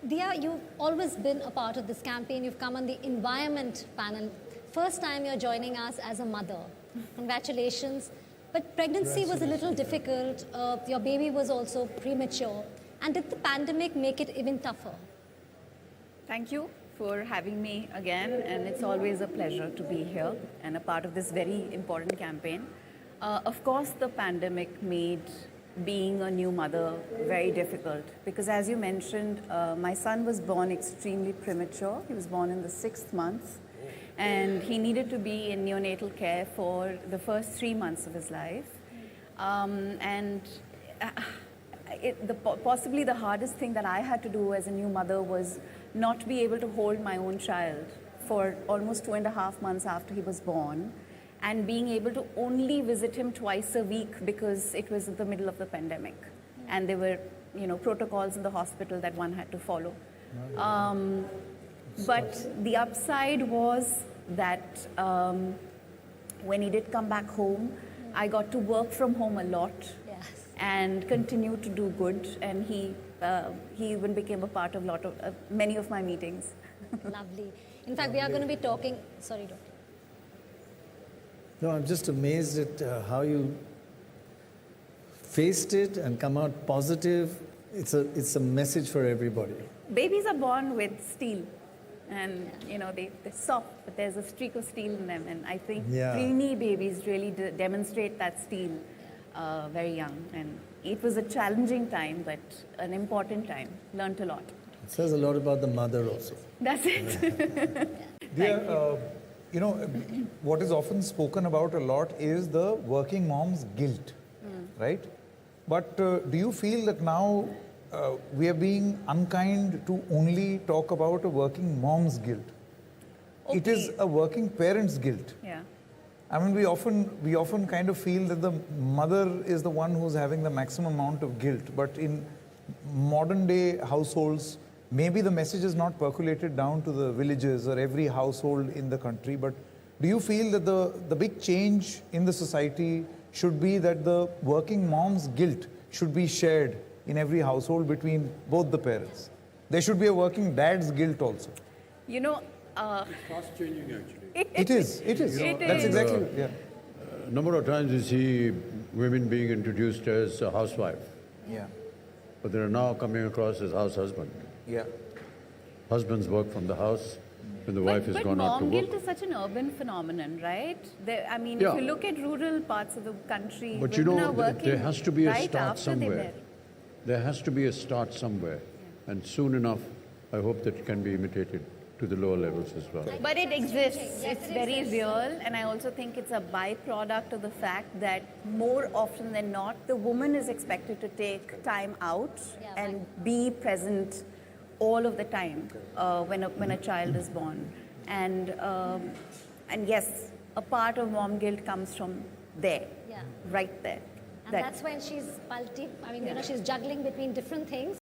Dia, you've always been a part of this campaign. You've come on the environment panel. First time you're joining us as a mother. Congratulations. But pregnancy was a little difficult. Your baby was also premature. And did the pandemic make it even tougher? Thank you for having me again, and it's always a pleasure to be here and a part of this very important campaign. Of course, the pandemic made being a new mother very difficult because, as you mentioned, my son was born extremely premature. He was born in the 6th month, and he needed to be in neonatal care for the first 3 months of his life. Possibly the hardest thing that I had to do as a new mother was not be able to hold my own child for almost 2.5 months after he was born, and being able to only visit him twice a week because it was in the middle of the pandemic, and there were, protocols in the hospital that one had to follow. But the upside was that when he did come back home, I got to work from home a lot. And continue to do good, and he even became a part of many of my meetings. Lovely. In fact, we are going to be talking. Sorry, Doctor. No, I'm just amazed at how you faced it and come out positive. It's a message for everybody. Babies are born with steel, and they're soft, but there's a streak of steel in them, and I think preemie babies really demonstrate that steel. Very young, and it was a challenging time, but an important time. Learned a lot. It says a lot about the mother also. That's it. What is often spoken about a lot is the working mom's guilt, right? But do you feel that now we are being unkind to only talk about a working mom's guilt? Okay. It is a working parent's guilt. Yeah. I mean, we often kind of feel that the mother is the one who's having the maximum amount of guilt. But in modern day households, maybe the message is not percolated down to the villages or every household in the country. But do you feel that the big change in the society should be that the working mom's guilt should be shared in every household between both the parents? There should be a working dad's guilt also. It's fast changing, actually. It is. That's exactly, yeah. Number of times you see women being introduced as a housewife. Yeah. But they are now coming across as house husband. Yeah. Husbands work from the house when the wife has gone out to work. But mom guilt is such an urban phenomenon, right? If you look at rural parts of the country, but women are working there has to be a right start somewhere. There has to be a start somewhere. And soon enough, I hope that it can be imitated to the lower levels as well. But it exists. It's very real, and I also think it's a byproduct of the fact that more often than not, the woman is expected to take time out and be present all of the time when a child is born. And yes, a part of mom guilt comes from there, right there. And that's when she's she's juggling between different things.